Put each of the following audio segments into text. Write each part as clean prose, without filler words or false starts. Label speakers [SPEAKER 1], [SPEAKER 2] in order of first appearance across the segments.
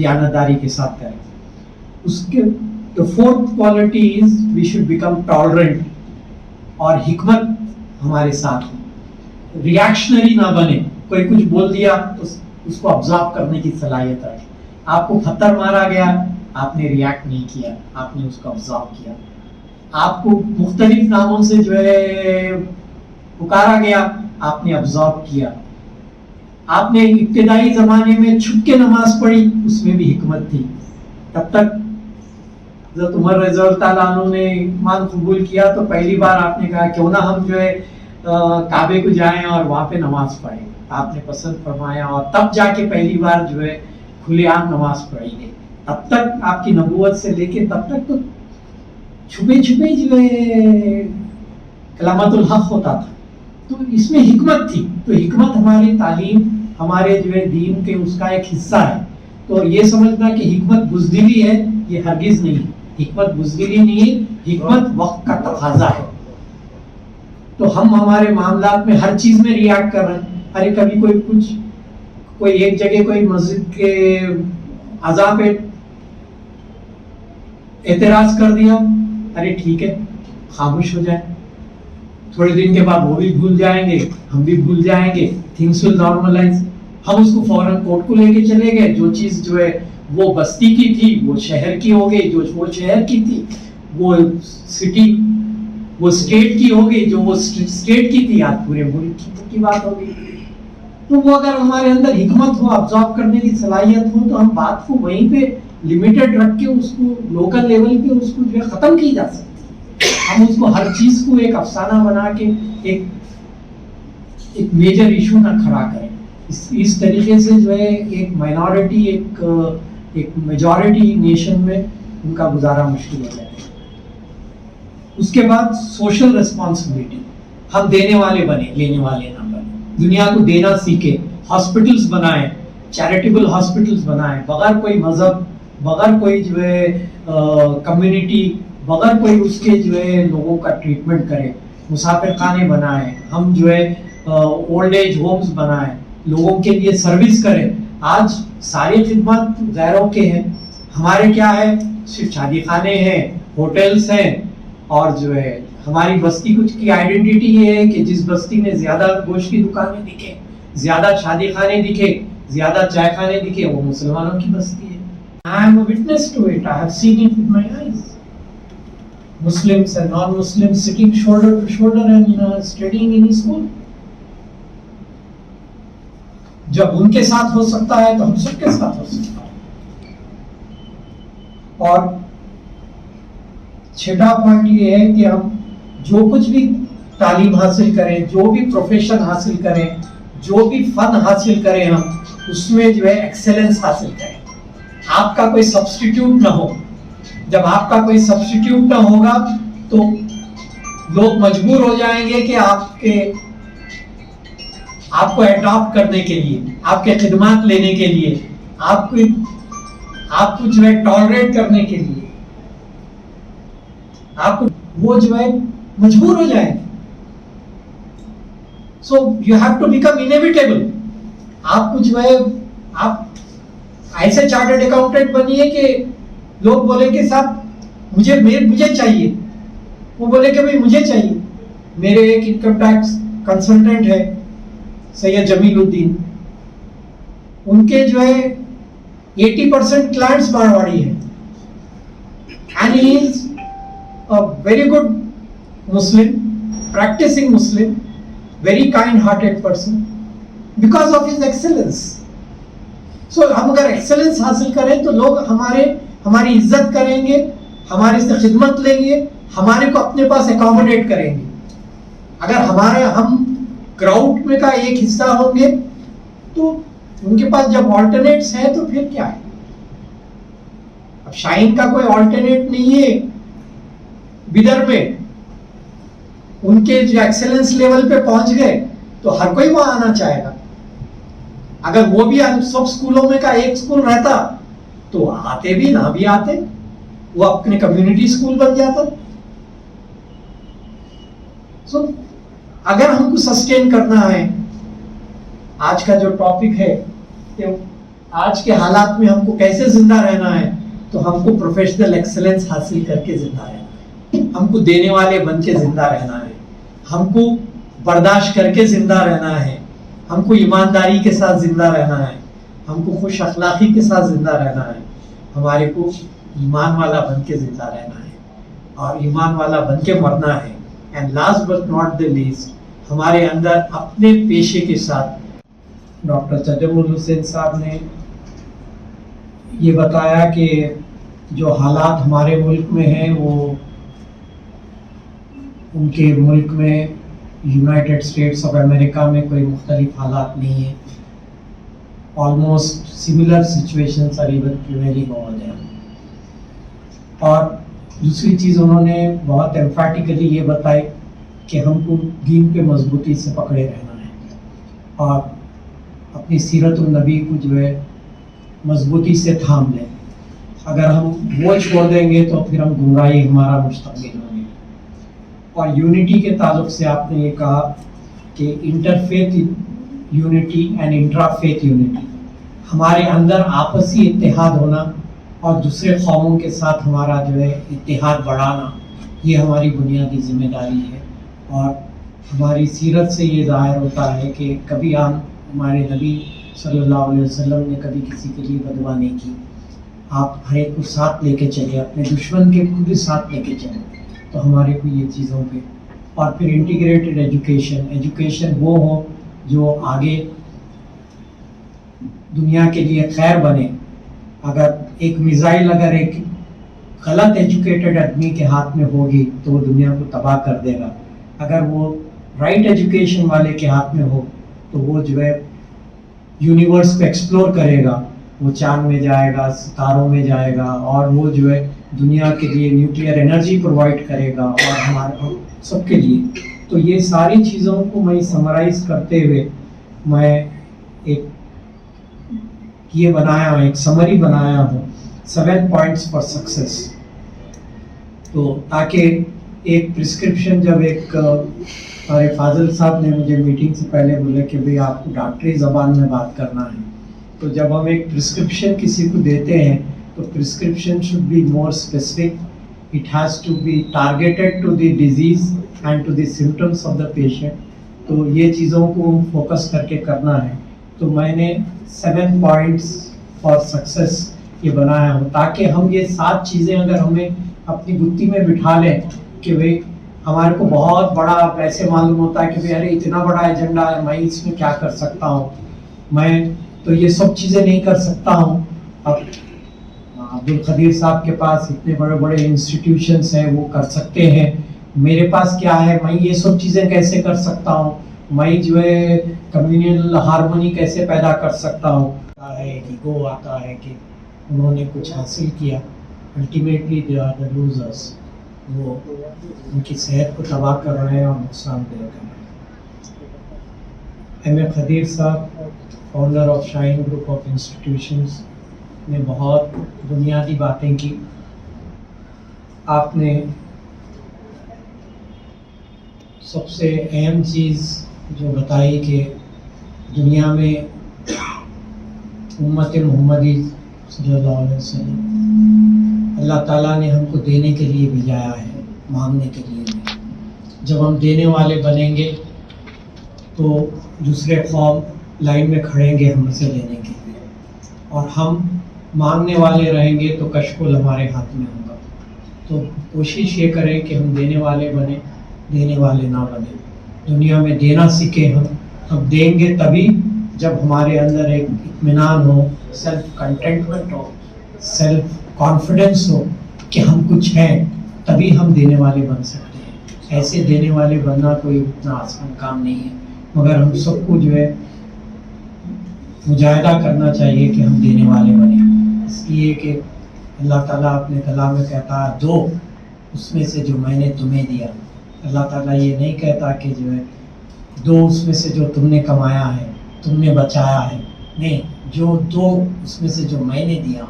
[SPEAKER 1] دیانتداری کے ساتھ کریں. اس کے the fourth quality is we should become tolerant, اور حکمت ہمارے ساتھ ہو. ریاکشنری نہ بنے, کوئی کچھ بول دیا تو اس کو آبزرو کرنے کی صلاحیت رکھے. آپ کو پتھر مارا گیا, آپ نے ریاکٹ نہیں کیا, آپ نے اس کو آبزرو کیا. آپ کو مختلف ناموں سے جو ہے پکارا گیا, آپ نے آبزرو کیا. آپ نے ابتدائی زمانے میں چھپ کے نماز پڑھی, اس میں بھی حکمت تھی. تب تک حضرت عمر رضی اللہ تعالیٰ عنہ نے ایمان قبول کیا تو پہلی بار آپ نے کہا کیوں نہ ہم جو ہے کعبے کو جائیں اور وہاں پہ نماز پڑھیں. آپ نے پسند فرمایا, اور تب جا کے پہلی بار جو ہے کھلے عام نماز پڑھی گئی. تب تک آپ کی نبوت سے لے کے تب تک تو چھپے چھپے جو ہے کلمۃ الحق ہوتا تھا. تو اس میں حکمت تھی. تو حکمت ہماری تعلیم, ہمارے جو ہے دین کے اس کا ایک حصہ ہے. تو یہ سمجھنا کہ حکمت بزدلی ہے, یہ ہرگز نہیں. حکمت بزدلی نہیں ہے, حکمت وقت کا تقاضا ہے. تو ہم ہمارے معاملات میں ہر چیز میں ریاکٹ کر رہے ہیں. ارے کبھی کوئی ایک جگہ کوئی مسجد کے اذان پہ اعتراض کر دیا, ارے ٹھیک ہے خاموش ہو جائے. تھوڑے دن کے بعد وہ بھی بھول جائیں گے, ہم بھی بھول جائیں گے. Things will normalise. ہم اس کو فوراً کورٹ کو لے کے چلے گئے. جو چیز جو ہے وہ بستی کی تھی وہ شہر کی ہو گئی, جو وہ شہر کی تھی وہ سٹی وہ اسٹیٹ کی ہو گئی, جو وہ اسٹیٹ کی تھی آج پورے ملک کی بات ہو گئی. تو وہ اگر ہمارے اندر حکمت ہو, آبزرو کرنے کی صلاحیت ہو, تو ہم بات کو وہیں پہ لمیٹڈ رکھ کے اس کو لوکل لیول پہ اس کو جو ہے ختم کی جا سکتی. ہم اس کو ہر چیز کو ایک افسانہ بنا کے ایک میجر ایشو نہ کھڑا کریں. اس طریقے سے جو ہے ایک مائنورٹی ایک میجورٹی نیشن میں ان کا گزارا مشکل ہو جائے. اس کے بعد سوشل ریسپانسبلٹی. ہم دینے والے بنے, لینے والے نہ بنے. دنیا کو دینا سیکھے. ہاسپٹلس بنائیں, چیریٹیبل ہاسپٹلس بنائیں, بغیر کوئی مذہب, بغیر کوئی جو ہے کمیونٹی, بغیر کوئی اس کے جو ہے لوگوں کا ٹریٹمنٹ کرے. مسافر خانے بنائیں, ہم جو ہے اولڈ ایج ہومز بنائیں, لوگوں کے لیے سروس کریں. آج ساری خدمات غیروں کے ہیں, ہمارے کیا ہے, صرف شادی خانے ہیں, ہوٹلس ہیں, اور جو ہے ہماری بستی کچھ کی آئیڈینٹی یہ ہے کہ جس بستی میں زیادہ گوشت کی دکانیں دکھیں, زیادہ شادی خانے دکھے, زیادہ چائے خانے دکھے, وہ مسلمانوں کی بستی ہے. I am a witness to it. I have seen it with my eyes. Muslims and non-Muslims sitting shoulder to shoulder and studying in school. جب ان کے ساتھ ہو سکتا ہے تو ہم سب کے ساتھ ہو سکتا ہے. اور چھٹا پوائنٹ یہ ہے کہ ہم جو کچھ بھی تعلیم حاصل کریں, جو بھی پروفیشن حاصل کریں, جو بھی فن حاصل کریں, ہم اس میں جو ہے ایکسلنس حاصل کریں. آپ کا کوئی سبسٹیٹیوٹ نہ ہو. جب آپ کا کوئی سبسٹیٹیوٹ نہ ہوگا تو لوگ مجبور ہو جائیں گے کہ آپ کو اڈاپٹ کرنے کے لیے, آپ کے خدمات لینے کے لیے, آپ کو جو ہے ٹالریٹ کرنے کے لیے, آپ کو وہ جو ہے مجبور ہو جائیں گے. So you have to become inevitable. آپ کو جو ہے آپ ایسے چارٹرڈ اکاؤنٹنٹ بنیے کہ لوگ بولے کہ صاحب مجھے چاہیے. وہ بولے کہ بھائی مجھے چاہیے. میرے ایک انکم ٹیکس کنسلٹنٹ ہے سید جمیل الدین, ان کے جو ہے 80% کلائنٹس مارواڑی ہیں. And he is a very good Muslim, practicing Muslim, very kind-hearted person because of his excellence. So ہم اگر ایکسلنس حاصل کریں تو لوگ ہماری عزت کریں گے, ہمارے سے خدمت لیں گے, ہمارے کو اپنے پاس اکاموڈیٹ کریں گے. اگر ہم کراؤڈ میں کا ایک حصہ ہوں گے تو ان کے پاس جب آلٹرنیٹس ہیں تو پھر کیا ہے. اب شاہین کا کوئی آلٹرنیٹ نہیں ہے بدر میں, ان کے جو ایکسلنس لیول پہ پہنچ گئے تو ہر کوئی وہاں آنا چاہے گا. اگر وہ بھی سب اسکولوں میں کا ایک اسکول رہتا تو آتے بھی نہ بھی آتے, وہ اپنے کمیونٹی اسکول بن جاتا. سو اگر ہم کو سسٹین کرنا ہے, آج کا جو ٹاپک ہے کہ آج کے حالات میں ہم کو کیسے زندہ رہنا ہے؟ تو ہم کو پروفیشنل ایکسلنس حاصل کر کے زندہ رہنا ہے، ہم کو دینے والے بن کے زندہ رہنا ہے، ہم کو برداشت کر کے زندہ رہنا ہے، ہم کو ایمانداری کے ساتھ زندہ رہنا ہے، ہم کو خوش اخلاقی کے ساتھ زندہ رہنا ہے، ہمارے کو ایمان والا بن کے زندہ رہنا ہے اور ایمان والا بن کے مرنا ہے. And last but not the least, ہمارے اندر اپنے پیشے کے ساتھ ڈاکٹر تجمل الحسین صاحب نے یہ بتایا کہ جو حالات ہمارے ملک میں ہیں وہ ان کے ملک میں یونائٹڈ اسٹیٹس آف امریکہ میں کوئی مختلف حالات نہیں ہیں. Almost similar situations are even prevailing over there. اور دوسری چیز انہوں نے بہت ایمفیٹیکلی یہ بتائی کہ ہم کو دین پہ مضبوطی سے پکڑے رہنا ہے اور اپنی سیرت النبی کو جو ہے مضبوطی سے تھام لیں. اگر ہم وہ چھوڑ دیں گے تو پھر ہم گمراہی ہمارا مستقبل ہوں گے. اور یونٹی کے تعلق سے آپ نے یہ کہا کہ interfaith unity and intra faith unity, ہمارے اندر آپسی اتحاد ہونا اور دوسرے قوموں کے ساتھ ہمارا جو ہے اتحاد بڑھانا، یہ ہماری بنیادی ذمہ داری ہے. اور ہماری سیرت سے یہ ظاہر ہوتا ہے کہ کبھی ہمارے نبی صلی اللہ علیہ وسلم نے کبھی کسی کے لیے بددعا نہیں کی. آپ ہر ایک کو ساتھ لے کے چلے، اپنے دشمن کے کو بھی ساتھ لے کے چلے. تو ہمارے کو یہ چیزوں پہ، اور پھر انٹیگریٹڈ ایجوکیشن وہ ہو جو آگے دنیا کے لیے خیر بنے. اگر ایک میزائل اگر ایک غلط ایجوکیٹڈ آدمی کے ہاتھ میں ہوگی تو وہ دنیا کو تباہ کر دے گا. اگر وہ رائٹ ایجوکیشن والے کے ہاتھ میں ہو تو وہ جو ہے یونیورس کو ایکسپلور کرے گا، وہ چاند میں جائے گا، ستاروں میں جائے گا، اور وہ جو ہے دنیا کے لیے نیوکلیئر انرجی پرووائڈ کرے گا اور ہمارے سب کے لیے. تو یہ ساری چیزوں کو میں سمرائز کرتے ہوئے میں ایک یہ بنایا ہوں، ایک سمری بنایا ہوں 7 points فار سکسیس. تو تاکہ ایک پرسکرپشن، جب ایک ہمارے فاضل صاحب نے مجھے میٹنگ سے پہلے بولے کہ بھئی آپ کو ڈاکٹری زبان میں بات کرنا ہے، تو جب ہم ایک پرسکرپشن کسی کو دیتے ہیں تو prescription should be more specific. It has to be targeted to the disease and to the symptoms of the patient. تو یہ چیزوں کو فوکس کر کے کرنا ہے. تو میں نے 7 points فار سکسیس یہ بنایا ہوں تاکہ ہم یہ 7 چیزیں اگر ہمیں اپنی گتی میں بٹھا لیں کہ بھئی ہمارے کو بہت بڑا ایسے معلوم ہوتا ہے کہ بھئی ارے اتنا بڑا ایجنڈا ہے، میں اس میں کیا کر سکتا ہوں، میں تو یہ سب چیزیں نہیں کر سکتا ہوں. اب عبدالقدیر صاحب کے پاس اتنے بڑے بڑے انسٹیٹیوشنس ہیں، وہ کر سکتے ہیں. میرے پاس کیا ہے، میں یہ سب چیزیں کیسے کر سکتا ہوں، میں جو ہے کمیونل ہارمونی کیسے پیدا کر سکتا ہوں. ایگو آتا ہے کہ انہوں نے کچھ حاصل کیا، ultimately they are the losers. وہ ان کی صحت کو تباہ کر رہے ہیں اور نقصان دہ کر رہے ہیں. ایم اے قدیر صاحب، founder of Shaheen group of institutions, نے بہت بنیادی باتیں کی. آپ نے سب سے اہم چیز جو بتائی کہ دنیا میں امت محمدی صلی اللہ علیہ وسلم اللہ تعالیٰ نے ہم کو دینے کے لیے بھیجایا ہے، مانگنے کے لیے نہیں. جب ہم دینے والے بنیں گے تو دوسرے قوم لائن میں کھڑیں گے ہم سے لینے کے لیے، اور ہم مانگنے والے رہیں گے تو کشکول ہمارے ہاتھ میں ہوگا. تو کوشش یہ کریں کہ ہم دینے والے بنیں، دینے والے نہ بنیں. دنیا میں دینا سیکھیں. ہم دیں گے تبھی جب ہمارے اندر ایک اطمینان ہو، سیلف کنٹینٹمنٹ ہو، سیلف کانفیڈنس ہو کہ ہم کچھ ہیں، تبھی ہم دینے والے بن سکتے ہیں. ایسے دینے والے بننا کوئی اتنا آسان کام نہیں ہے، مگر ہم سب کو جو ہے مجاہدہ کرنا چاہیے کہ ہم دینے والے بنیں. اس لیے کہ اللہ تعالیٰ اپنے کلام میں کہتا ہے دو اس میں سے جو میں نے تمہیں دیا. اللہ تعالیٰ یہ نہیں کہتا کہ جو ہے دو اس میں سے جو تم نے کمایا ہے، تم نے بچایا ہے. نہیں، جو دو اس میں سے جو میں نے دیا.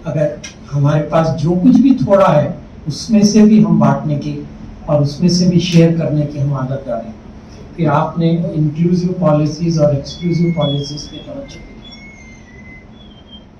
[SPEAKER 1] اگر ہمارے پاس جو کچھ بھی تھوڑا ہے اس میں سے بھی ہم بانٹنے کی اور اس میں سے بھی شیئر کرنے کی ہم عادت ڈالیں. پھر آپ نے انکلوزیو پالیسیز اور ایکسکلوزیو پالیسیز پہ توجہ دی.